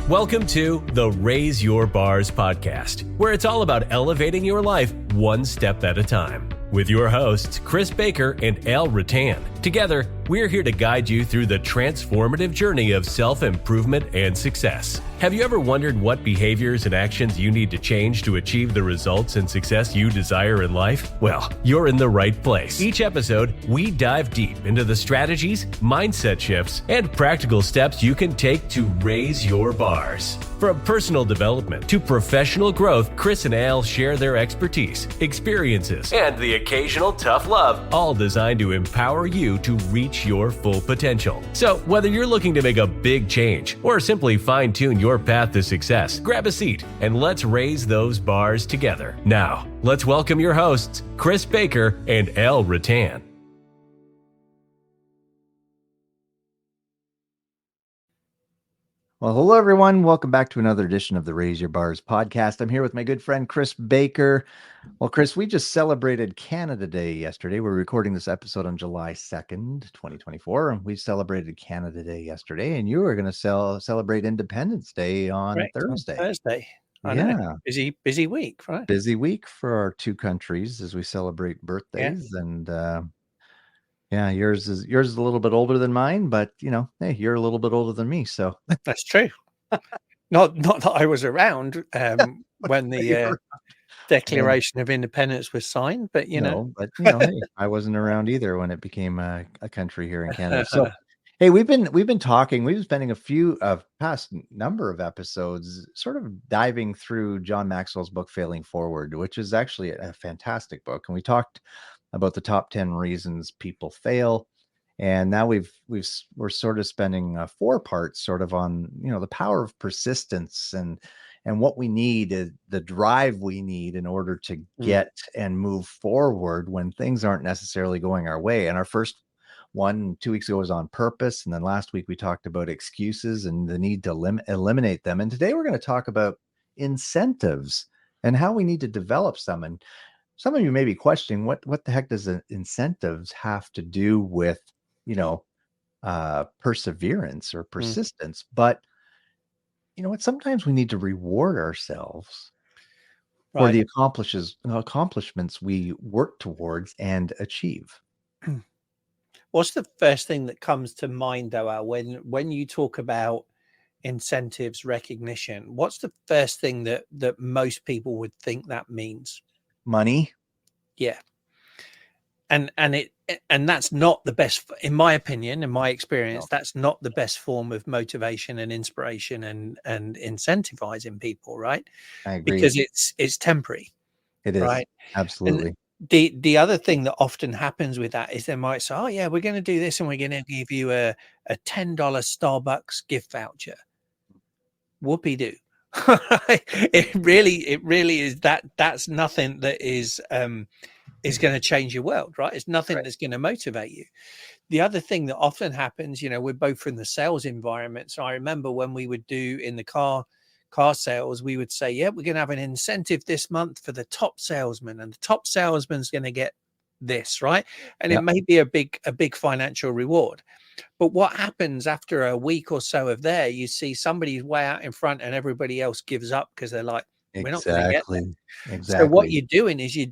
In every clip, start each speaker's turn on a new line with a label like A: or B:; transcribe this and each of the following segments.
A: Welcome to the Raise Your Bars podcast, where it's all about elevating your life one step at a time. With your hosts, Chris Baker and Al Rattan. Together, we're here to guide you through the transformative journey of self-improvement and success. Have you ever wondered what behaviors and actions you need to change to achieve the results and success you desire in life? Well, you're in the right place. Each episode, we dive deep into the strategies, mindset shifts, and practical steps you can take to raise your bars. From personal development to professional growth, Chris and Al share their expertise, experiences, and the occasional tough love, all designed to empower you to reach your full potential. So, whether you're looking to make a big change or simply fine-tune your path to success, grab a seat and let's raise those bars together. Now, let's welcome your hosts, Chris Baker and Al Rattan.
B: Well, hello, everyone. Welcome back to another edition of the Raise Your Bars podcast. I'm here with my good friend, Chris Baker. Well, Chris, we just celebrated Canada Day yesterday. We're recording this episode on July 2nd, 2024, and we celebrated Canada Day yesterday, and you were going to celebrate Independence Day on Thursday.
C: On Thursday. I know. Busy week, right?
B: Busy week for our two countries as we celebrate birthdays. Yeah. And yeah, yours is a little bit older than mine, but hey, you're a little bit older than me, so
C: that's true. Not that I was around when the Declaration of Independence was signed, but
B: hey, I wasn't around either when it became a country here in Canada. So hey, we've been talking. We've been spending a past number of episodes sort of diving through John Maxwell's book Failing Forward, which is actually a fantastic book, and we talked about the top 10 reasons people fail. And now we're sort of spending 4 parts sort of on, the power of persistence and what we need, the drive we need in order to get and move forward when things aren't necessarily going our way. And our first one 2 weeks ago was on purpose. And then last week we talked about excuses and the need to eliminate them. And today we're going to talk about incentives and how we need to develop some. And some of you may be questioning what the heck does incentives have to do with, perseverance or persistence? But you know what? Sometimes we need to reward ourselves for the accomplishments we work towards and achieve.
C: What's the first thing that comes to mind, though, when you talk about incentives, recognition? What's the first thing that most people would think that means?
B: Money.
C: Yeah. And that's not the best, in my opinion, in my experience, that's not the best form of motivation and inspiration and incentivizing people, right?
B: I agree.
C: Because it's temporary.
B: It is, right? Absolutely.
C: And the other thing that often happens with that is they might say, oh yeah, we're going to do this and we're going to give you a $10 Starbucks gift voucher. Whoopee-doo. It really is that's nothing that is going to change your world, right? It's nothing that's going to motivate you. The other thing that often happens, we're both from the sales environment. So I remember when we would do in the car sales, we would say, yeah, we're going to have an incentive this month for the top salesman, and the top salesman's going to get this, right? And it may be a big financial reward. But what happens after a week or so of there, you see somebody's way out in front and everybody else gives up because they're like, we're not going to get there. Exactly. So what you're doing is you're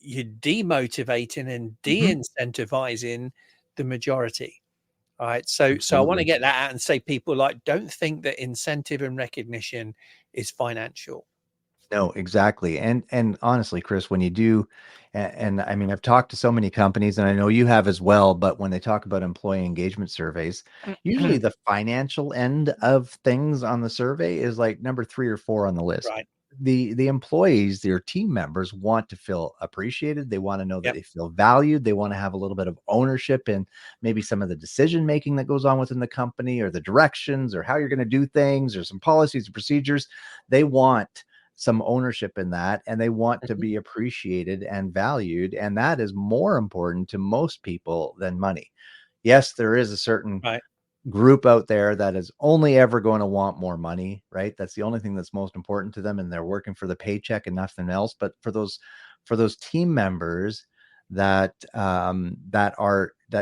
C: demotivating and de-incentivizing the majority. All right. So I want to get that out and say, people don't think that incentive and recognition is financial.
B: No, exactly. And honestly, Chris, when you do, and I mean, I've talked to so many companies, and I know you have as well, but when they talk about employee engagement surveys, usually the financial end of things on the survey is like number 3 or 4 on the list.
C: Right.
B: The employees, their team members, want to feel appreciated. They want to know that they feel valued. They want to have a little bit of ownership in maybe some of the decision making that goes on within the company, or the directions, or how you're going to do things, or some policies and procedures. They want some ownership in that, and they want to be appreciated and valued. And that is more important to most people than money. Yes, there is a certain group out there that is only ever going to want more money, right? That's the only thing that's most important to them, and they're working for the paycheck and nothing else. But for those team members that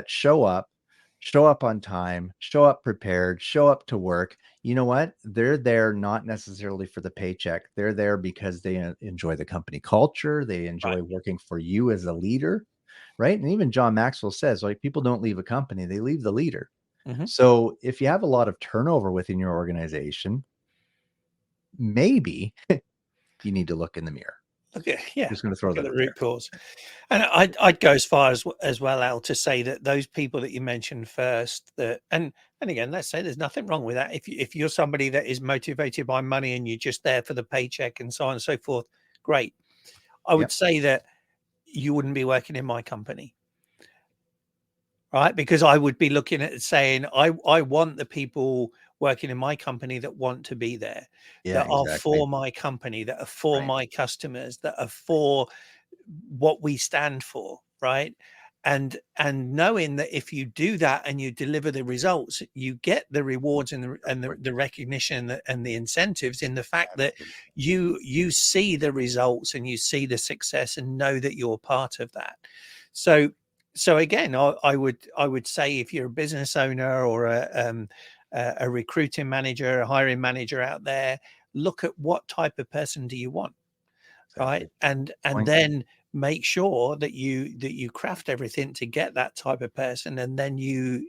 B: show up, show up on time, show up prepared, show up to work. You know what? They're there not necessarily for the paycheck. They're there because they enjoy the company culture. They
C: Right.
B: enjoy working for you as a leader, right? And even John Maxwell says, like, people don't leave a company, they leave the leader.
C: Mhm.
B: So if you have a lot of turnover within your organization, maybe you need to look in the mirror.
C: Okay, yeah,
B: Just going to throw
C: look at
B: that
C: the
B: out
C: root
B: there.
C: cause. And I'd go as far as well, Al, to say that those people that you mentioned first, that and again, let's say there's nothing wrong with that. If you're somebody that is motivated by money and you're just there for the paycheck and so on and so forth, great. I would
B: Yep.
C: say that you wouldn't be working in my company, right? Because I would be looking at it saying, I want the people working in my company that want to be there,
B: Yeah,
C: that are
B: exactly.
C: for my company, that are for
B: Right.
C: my customers, that are for what we stand for, right? And knowing that if you do that and you deliver the results, you get the rewards and the recognition and the incentives in the fact that
B: Absolutely.
C: you see the results and you see the success and know that you're part of that. So again, I would say, if you're a business owner or a recruiting manager, a hiring manager out there, look at what type of person do you want, right?
B: Exactly.
C: And
B: Point.
C: then make sure that you craft everything to get that type of person, and then you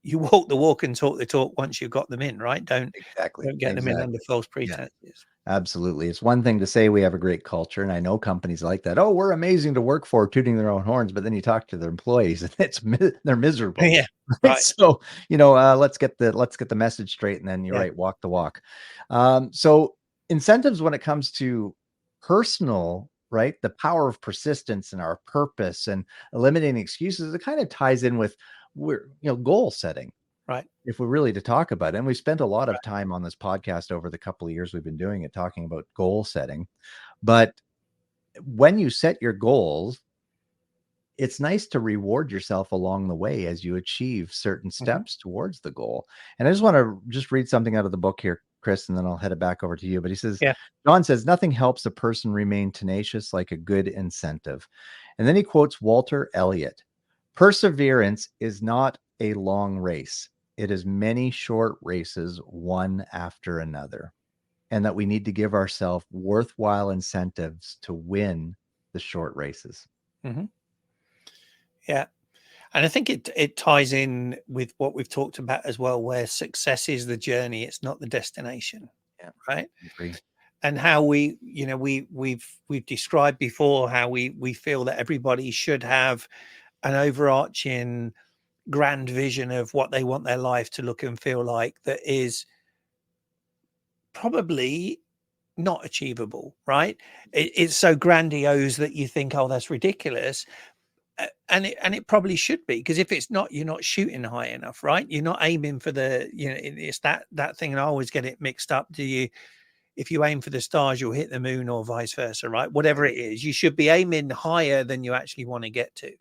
C: walk the walk and talk the talk once you've got them in, right? don't
B: Exactly.
C: don't get them in under
B: Exactly.
C: false
B: Yeah.
C: pretenses.
B: Absolutely. It's one thing to say we have a great culture, and I know companies like that. Oh, we're amazing to work for, tooting their own horns. But then you talk to their employees, and they're miserable.
C: Yeah, right.
B: So let's get the message straight, and then you're
C: Yeah.
B: right, walk the walk. So incentives when it comes to personal, right? The power of persistence and our purpose and eliminating excuses. It kind of ties in with goal setting,
C: Right.
B: if we're really to talk about it. And we spent a lot of
C: Right.
B: time on this podcast over the couple of years we've been doing it, talking about goal setting. But when you set your goals, it's nice to reward yourself along the way as you achieve certain
C: Mhm.
B: steps towards the goal. And I just want to just read something out of the book here, Chris, and then I'll head it back over to you. But he says,
C: Yeah.
B: John says, nothing helps a person remain tenacious like a good incentive. And then he quotes Walter Elliott: perseverance is not a long race, it is many short races, one after another. And that we need to give ourselves worthwhile incentives to win the short races.
C: Hmm. Yeah. And I think it ties in with what we've talked about as well, where success is the journey, it's not the destination,
B: Yeah,
C: right?
B: I agree.
C: And how we've described before how we feel that everybody should have an overarching grand vision of what they want their life to look and feel like, that is probably not achievable, right? It's so grandiose that you think, oh, that's ridiculous. And it probably should be, because if it's not, you're not shooting high enough, right? You're not aiming for it's that thing, and I always get it mixed up. Do you If you aim for the stars, you'll hit the moon, or vice versa, right? Whatever it is, you should be aiming higher than you actually want to get to.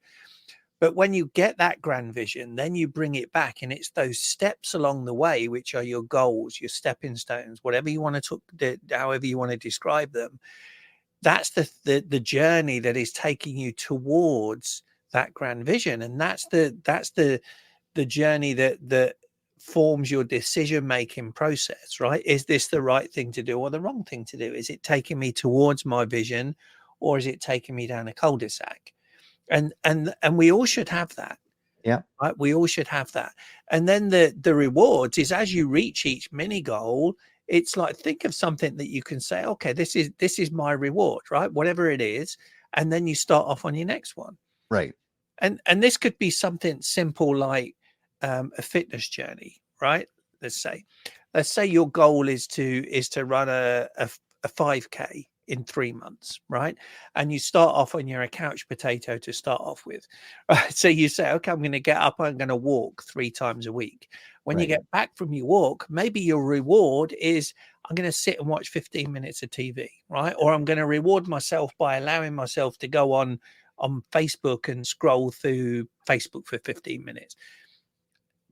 C: But when you get that grand vision, then you bring it back, and it's those steps along the way, which are your goals, your stepping stones, whatever you want to however you want to describe them. That's the journey that is taking you towards that grand vision, and that's the journey that forms your decision making process, right? Is this the right thing to do or the wrong thing to do? Is it taking me towards my vision, or is it taking me down a cul-de-sac? And we all should have that,
B: Yeah.
C: right? We all should have that. And then the rewards is, as you reach each mini goal, it's like, think of something that you can say, okay, this is my reward, right? Whatever it is. And then you start off on your next one.
B: Right.
C: And this could be something simple like a fitness journey, right? Let's say your goal is to run a 5K in 3 months, right? And you start off and you're a couch potato to start off with, right? So you say, okay, I'm going to get up, I'm going to walk 3 times a week. When you
B: Right.
C: get back from your walk, maybe your reward is, I'm going to sit and watch 15 minutes of TV, right? Or I'm going to reward myself by allowing myself to go on Facebook and scroll through Facebook for 15 minutes.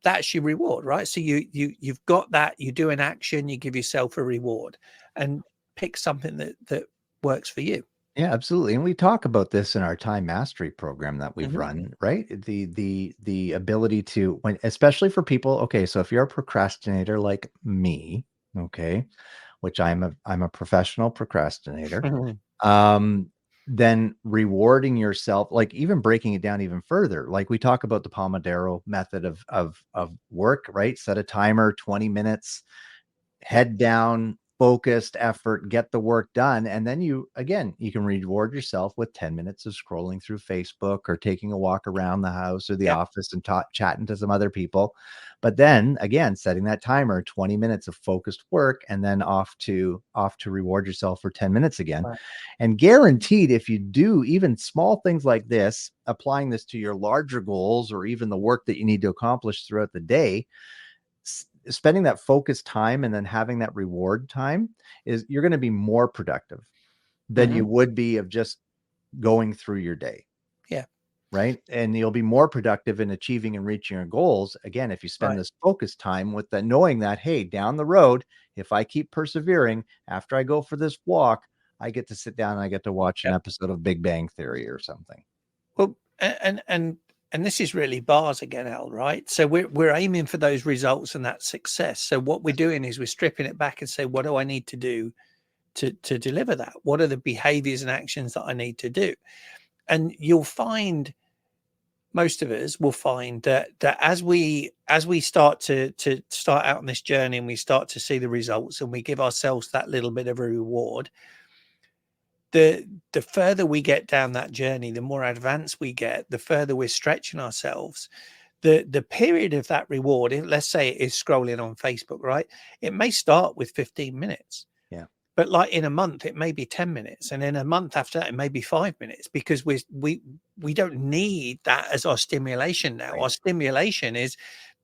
C: That's your reward, right? So you've got that, you do an action, you give yourself a reward, and pick something that works for you.
B: Yeah, absolutely. And we talk about this in our time mastery program that we've
C: Mhm.
B: run, right? The ability to when especially for people, okay, so if you're a procrastinator like me, okay, which I'm a professional procrastinator, um, then rewarding yourself, like even breaking it down even further, like we talk about the Pomodoro method of work, right? Set a timer, 20 minutes,
C: Yeah,
B: head down, focused effort, get the work done. And then you can reward yourself with 10 minutes of scrolling through Facebook or taking a walk around the house or the
C: yeah,
B: office and chatting to some other people. But then again, setting that timer, 20 minutes of focused work, and then off to reward yourself for 10 minutes again.
C: right.
B: And guaranteed, if you do even small things like this, applying this to your larger goals or even the work that you need to accomplish throughout the day, spending that focused time and then having that reward time is you're going to be more productive than
C: Mhm.
B: you would be of just going through your day,
C: Yeah,
B: right? And you'll be more productive in achieving and reaching your goals again if you spend
C: right.
B: this focused time with the knowing that, hey, down the road, if I keep persevering after I go for this walk, I get to sit down and I get to watch an
C: Yeah.
B: episode of Big Bang Theory or something.
C: Well, and this is really bars again, Al, right? So we're aiming for those results and that success. So what we're doing is we're stripping it back and say, what do I need to do to deliver that? What are the behaviors and actions that I need to do? And you'll find most of us will find that as we start to start out on this journey and we start to see the results and we give ourselves that little bit of a reward, the further we get down that journey, the more advanced we get, the further we're stretching ourselves. The period of that reward, let's say it is scrolling on Facebook, right? It may start with 15 minutes,
B: Yeah.
C: but like in a month, it may be 10 minutes. And in a month after that, it may be 5 minutes because we don't need that as our stimulation now.
B: Right.
C: Our stimulation is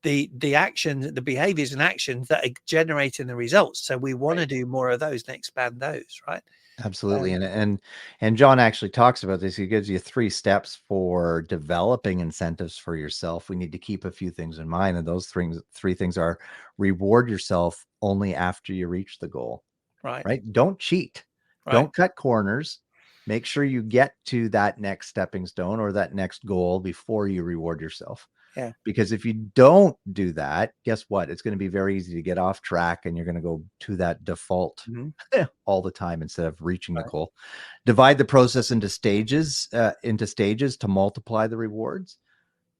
C: the actions, the behaviors and actions that are generating the results. So we want to
B: Right.
C: do more of those and expand those, right?
B: Absolutely.
C: Um,
B: And John actually talks about this. He gives you 3 steps for developing incentives for yourself. We need to keep a few things in mind, and those 3 things are reward yourself only after you reach the goal,
C: right,
B: right? Don't cheat.
C: right.
B: Don't cut corners. Make sure you get to that next stepping stone or that next goal before you reward yourself.
C: Yeah.
B: Because if you don't do that, guess what? It's going to be very easy to get off track and you're going to go to that default
C: Mhm.
B: all the time instead of reaching the
C: Right.
B: goal. Divide the process into stages to multiply the rewards.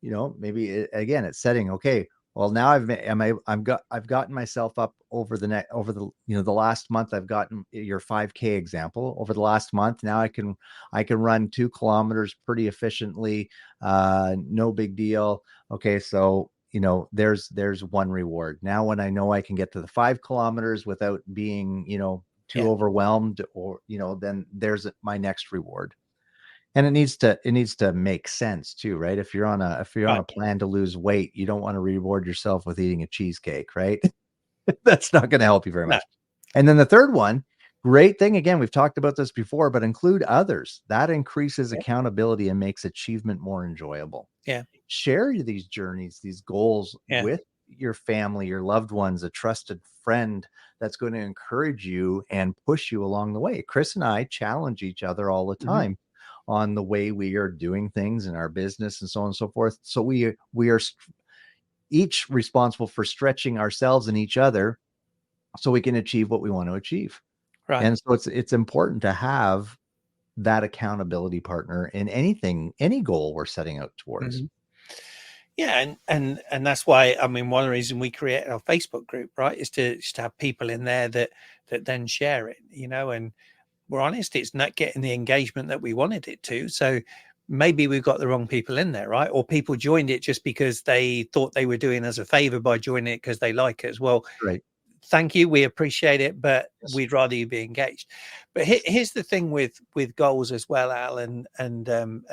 B: Maybe again, it's setting, okay, well, now I've gotten myself up over the last month. I've gotten your 5K example over the last month. Now I can run 2 kilometers pretty efficiently. No big deal. Okay. So, there's one reward. Now, when I know I can get to the 5 kilometers without being, too
C: Yeah.
B: overwhelmed or, then there's my next reward. And it needs to make sense too, right? If you're on
C: Right.
B: a plan to lose weight, you don't want to reward yourself with eating a cheesecake, right? That's not going to help you very
C: No.
B: much. And then the third one, great thing, again, we've talked about this before, but include others. That increases
C: Yeah.
B: accountability and makes achievement more enjoyable.
C: Yeah.
B: Share these journeys, these goals
C: Yeah.
B: with your family, your loved ones, a trusted friend that's going to encourage you and push you along the way. Chris and I challenge each other all the
C: Mhm.
B: time on the way we are doing things in our business and so on and so forth. So we are each responsible for stretching ourselves and each other so we can achieve what we want to achieve.
C: Right.
B: And so it's important to have that accountability partner in any goal we're setting out towards.
C: Mhm. Yeah, and that's why, I mean, one of the reasons we created our Facebook group, right, is to have people in there that then share it, and we're honest, it's not getting the engagement that we wanted it to. So maybe we've got the wrong people in there, right? Or people joined it just because they thought they were doing us a favor by joining it because they like us. Well,
B: Right.
C: thank you, we appreciate it, but
B: Yes.
C: we'd rather you be engaged. But here's the thing with goals as well, Al, and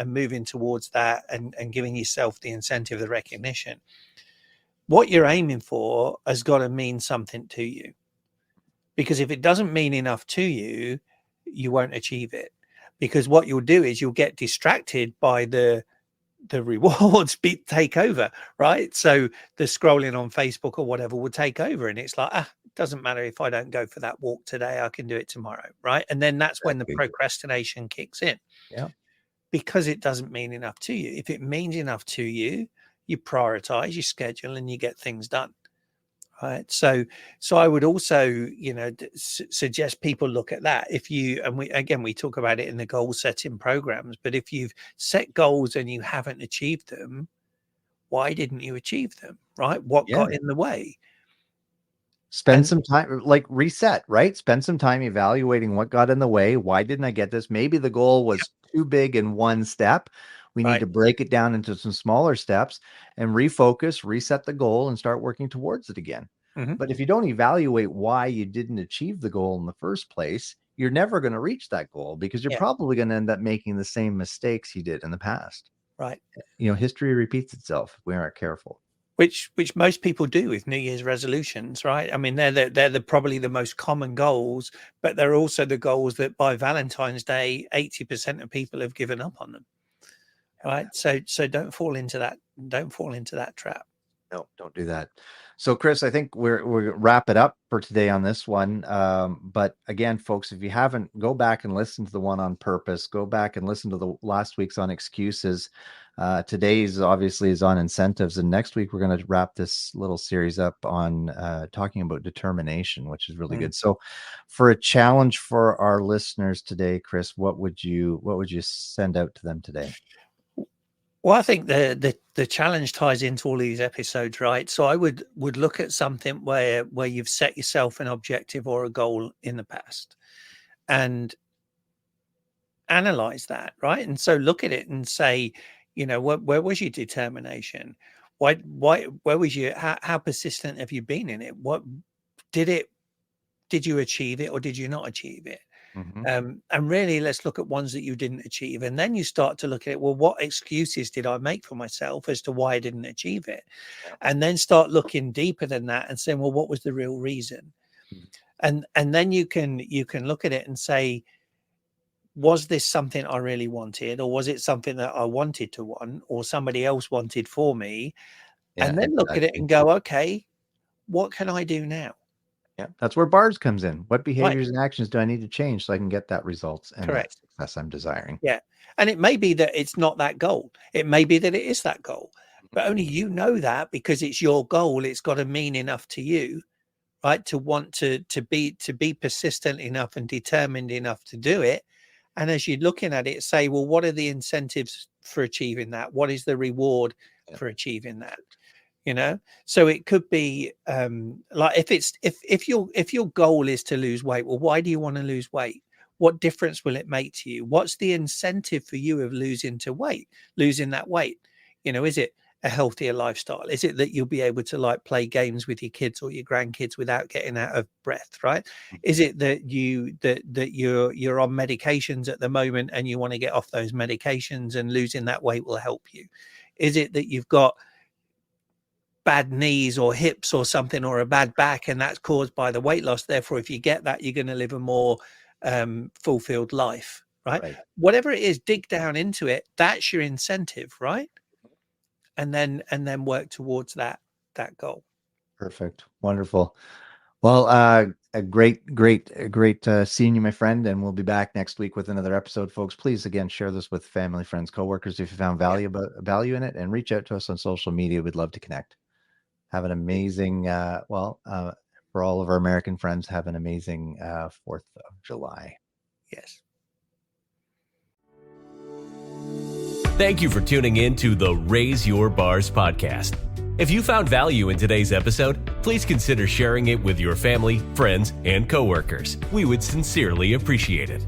C: moving towards that and giving yourself the incentive, the recognition. What you're aiming for has got to mean something to you, because if it doesn't mean enough to you, you won't achieve it. Because what you'll do is you'll get distracted by the rewards take over, right? So the scrolling on Facebook or whatever will take over, and it's like, doesn't matter if I don't go for that walk today, I can do it tomorrow, right? And then that's when the
B: Exactly.
C: procrastination kicks in.
B: Yeah.
C: Because it doesn't mean enough to you. If it means enough to you, you prioritize, you schedule, and you get things done. Right. So I would also, suggest people look at that. If you, and we talk about it in the goal setting programs, but if you've set goals and you haven't achieved them, why didn't you achieve them? Right. What
B: Yeah.
C: got in the way?
B: Spend some time, like reset, right? Spend some time evaluating what got in the way. Why didn't I get this? Maybe the goal was too big in one step. We need
C: Right.
B: to break it down into some smaller steps and refocus, reset the goal, and start working towards it again.
C: Mhm.
B: But if you don't evaluate why you didn't achieve the goal in the first place, you're never going to reach that goal because you're
C: Yeah.
B: probably going to end up making the same mistakes you did in the past.
C: Right.
B: History repeats itself if we aren't careful.
C: Which most people do with New Year's resolutions, right? I mean, they're probably the most common goals, but they're also the goals that by Valentine's Day, 80% of people have given up on them. Right. So don't fall into that. Don't fall into that trap.
B: No, don't do that. So, Chris, I think we're gonna wrap it up for today on this one. But again, folks, if you haven't, go back and listen to the one on purpose. Go back and listen to the last week's on excuses. Today's obviously is on incentives, and next week we're going to wrap this little series up on talking about determination, which is really good. So, for a challenge for our listeners today, Chris, what would you send out to them today?
C: Well, I think the challenge ties into all these episodes, right? So I would look at something where you've set yourself an objective or a goal in the past and analyze that, right? And so look at it and say, where was your determination? Where was you? How persistent have you been in it? What did you achieve it or did you not achieve it? And really, let's look at ones that you didn't achieve. And then you start to look at it. Well, what excuses did I make for myself as to why I didn't achieve it? And then start looking deeper than that and saying, well, what was the real reason? And then you can look at it and say, was this something I really wanted, or was it something that I wanted to want, or somebody else wanted for me? And then look at it and go, okay, what can I do now?
B: Yeah, that's where bars comes in. What behaviors and actions do I need to change so I can get that results and that success I'm desiring?
C: Yeah. And it may be that it's not that goal. It may be that it is that goal, but only you know that because it's your goal. It's got to mean enough to you, right? To want to be persistent enough and determined enough to do it. And as you're looking at it, say, well, what are the incentives for achieving that? What is the reward for achieving that? So it could be like if your goal is to lose weight, well, why do you want to lose weight? What difference will it make to you? What's the incentive for you of losing that weight? Is it a healthier lifestyle? Is it that you'll be able to play games with your kids or your grandkids without getting out of breath, right? Is it that you're on medications at the moment and you want to get off those medications and losing that weight will help you? Is it that you've got bad knees or hips or something, or a bad back, and that's caused by the weight loss? Therefore, if you get that, you're going to live a more fulfilled life, right? Whatever it is, dig down into it. That's your incentive, right? And then work towards that goal.
B: Perfect. Wonderful. Well, a great seeing you, my friend, and we'll be back next week with another episode, folks. Please, again, share this with family, friends, coworkers if you found value in it, and reach out to us on social media. We'd love to connect. Have an amazing, for all of our American friends, have an amazing 4th of July.
C: Yes.
A: Thank you for tuning in to the Raise Your Bars podcast. If you found value in today's episode, please consider sharing it with your family, friends, and coworkers. We would sincerely appreciate it.